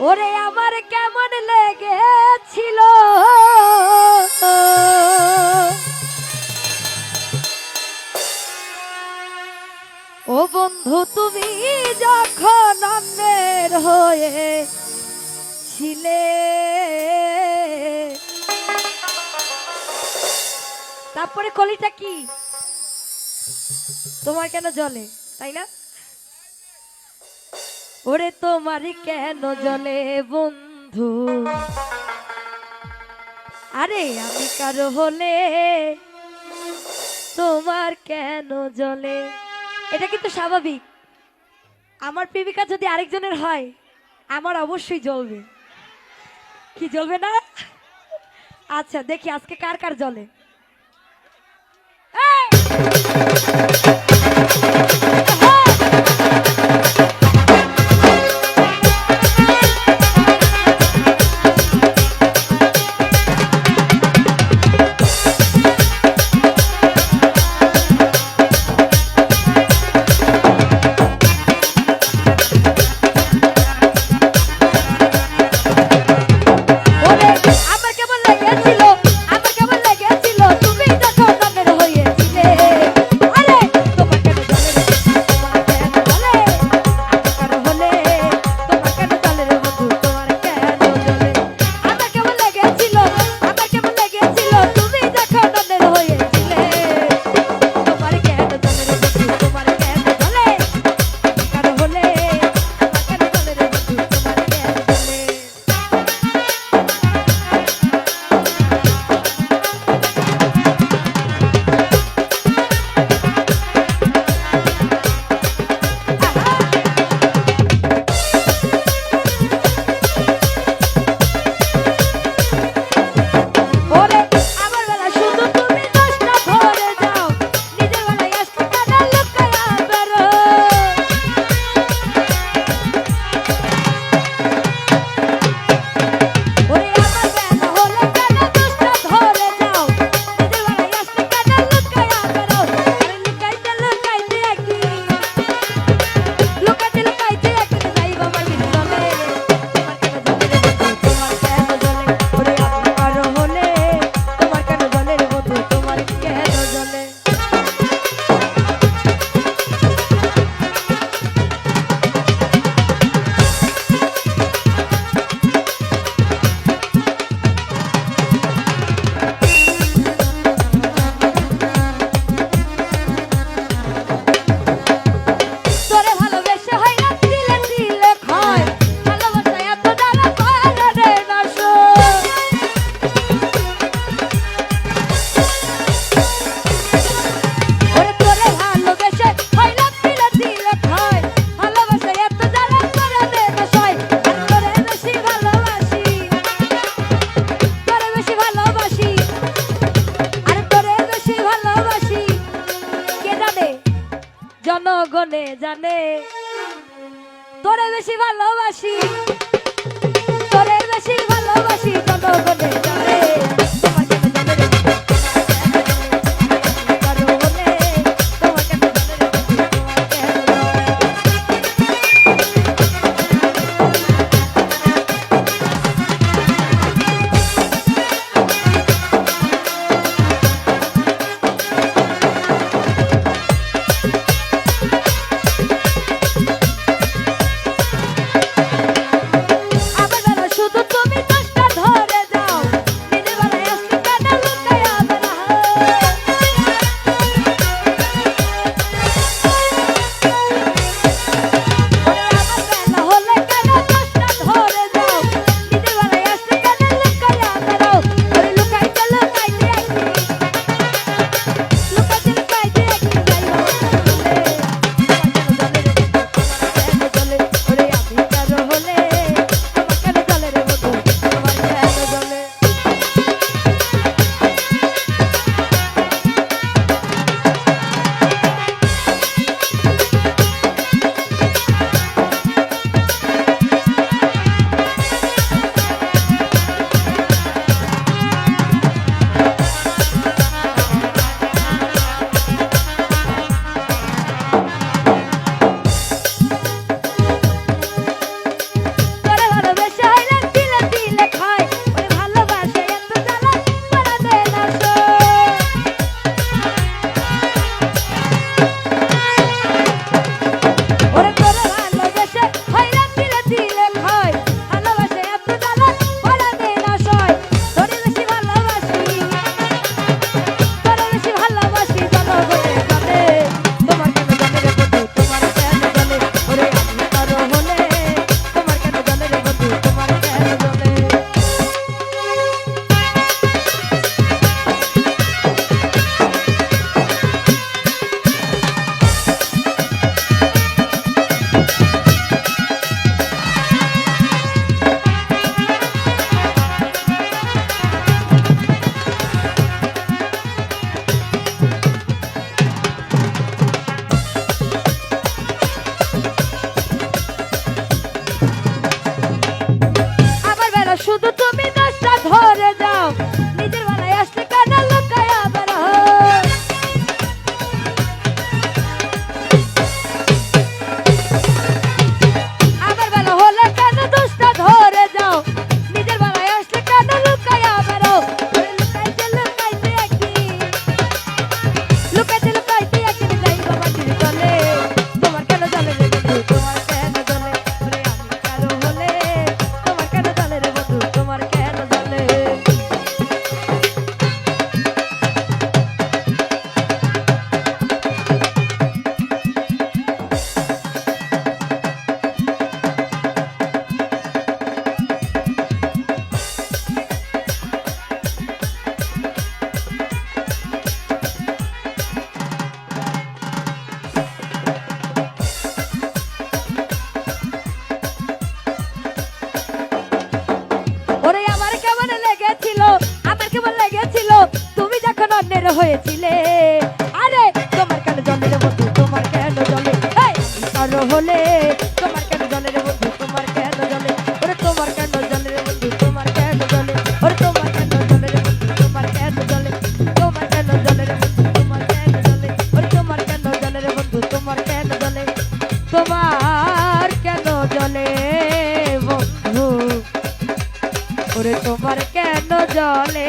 ওরে আমার কেমন লেগেছিল ও বন্ধু তুমি যখন অন্যের হয়ে ছিলে তারপরে কলিটা কি তোমার কেন জ্বলে তাই না ওরে তোমারই কেন জ্বলে বন্ধু আরে আমি কারো হলে তোমার কেন জ্বলে এটা কিন্তু স্বাভাবিক আমার প্রেমিকা যদি আরেকজনের হয় আমার অবশ্যই জ্বলবে কি জ্বলবে না আচ্ছা দেখি আজকে কার কার জ্বলে জনগণে জানে তোরে বেশি ভালোবাসি তোরে বেশি ভালোবাসি জনগণে জানে বের হয়েছিলে আরে তোমার কেন জলে রে বন্ধু তোমার কেন জলে এই কারো হলে তোমার কেন জলে রে বন্ধু তোমার কেন জলে ওরে তোমার কেন জলে রে বন্ধু তোমার কেন জলে ওরে তোমার কেন জলে রে বন্ধু তোমার কেন জলে তোমার কেন জলে রে বন্ধু তোমার কেন জলে ওরে তোমার কেন জলে রে বন্ধু তোমার কেন জলে তোমার কেন জলে বন্ধু ওরে তোমার কেন জলে